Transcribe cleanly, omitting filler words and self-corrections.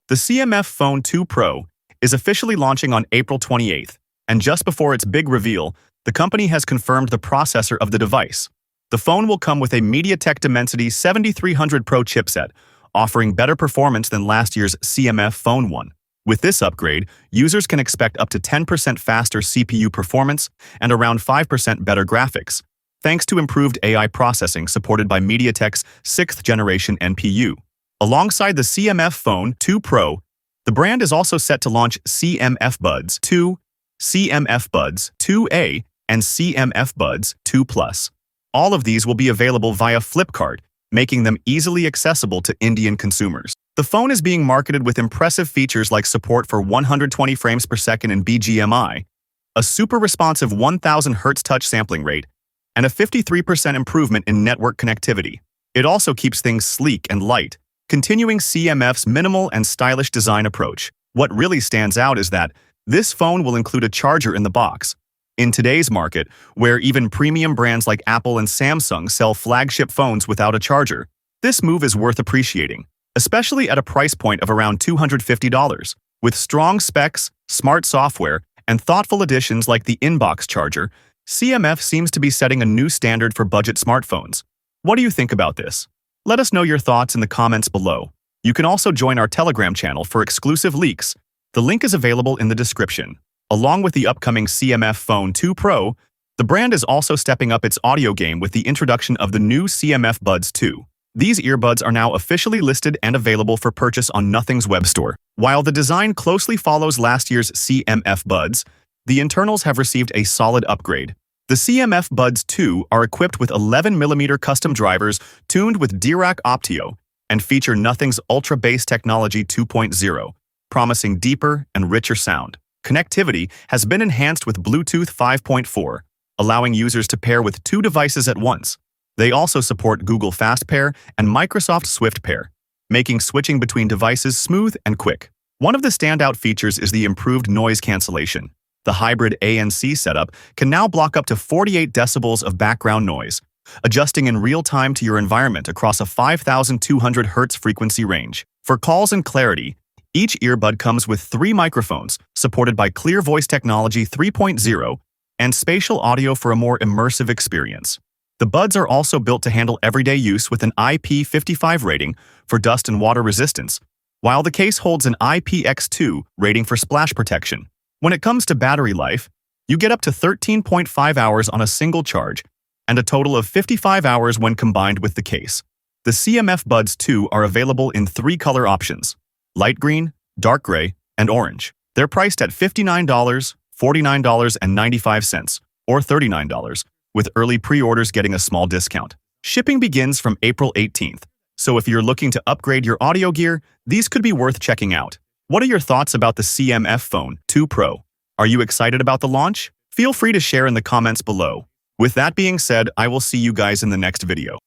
The CMF Phone 2 Pro is officially launching on April 28th, and just before its big reveal, the company has confirmed the processor of the device. The phone will come with a MediaTek Dimensity 7300 Pro chipset, offering better performance than last year's CMF Phone 1. With this upgrade, users can expect up to 10% faster CPU performance and around 5% better graphics, thanks to improved AI processing supported by MediaTek's 6th generation NPU. Alongside the CMF Phone 2 Pro, the brand is also set to launch CMF Buds 2, CMF Buds 2A, and CMF Buds 2 Plus. All of these will be available via Flipkart, making them easily accessible to Indian consumers. The phone is being marketed with impressive features like support for 120 frames per second in BGMI, a super responsive 1000 Hz touch sampling rate, and a 53% improvement in network connectivity. It also keeps things sleek and light, continuing CMF's minimal and stylish design approach. What really stands out is that this phone will include a charger in the box. In today's market, where even premium brands like Apple and Samsung sell flagship phones without a charger, this move is worth appreciating, especially at a price point of around $250. With strong specs, smart software, and thoughtful additions like the inbox charger, CMF seems to be setting a new standard for budget smartphones. What do you think about this? Let us know your thoughts in the comments below. You can also join our Telegram channel for exclusive leaks. The link is available in the description. Along with the upcoming CMF Phone 2 Pro, the brand is also stepping up its audio game with the introduction of the new CMF Buds 2. These earbuds are now officially listed and available for purchase on Nothing's web store. While the design closely follows last year's CMF Buds, the internals have received a solid upgrade. The CMF Buds 2 are equipped with 11mm custom drivers tuned with Dirac Optio and feature Nothing's Ultra Bass Technology 2.0, promising deeper and richer sound. Connectivity has been enhanced with Bluetooth 5.4, allowing users to pair with two devices at once. They also support Google Fast Pair and Microsoft Swift Pair, making switching between devices smooth and quick. One of the standout features is the improved noise cancellation. The hybrid ANC setup can now block up to 48 decibels of background noise, adjusting in real time to your environment across a 5200 Hz frequency range. For calls and clarity, each earbud comes with 3 microphones, supported by Clear Voice Technology 3.0 and spatial audio for a more immersive experience. The buds are also built to handle everyday use with an IP55 rating for dust and water resistance, while the case holds an IPX2 rating for splash protection. When it comes to battery life, you get up to 13.5 hours on a single charge and a total of 55 hours when combined with the case. The CMF Buds 2 are available in 3 color options: light green, dark gray, and orange. They're priced at $59, $49.95, or $39, with early pre-orders getting a small discount. Shipping begins from April 18th, so if you're looking to upgrade your audio gear, these could be worth checking out. What are your thoughts about the CMF Phone 2 Pro? Are you excited about the launch? Feel free to share in the comments below. With that being said, I will see you guys in the next video.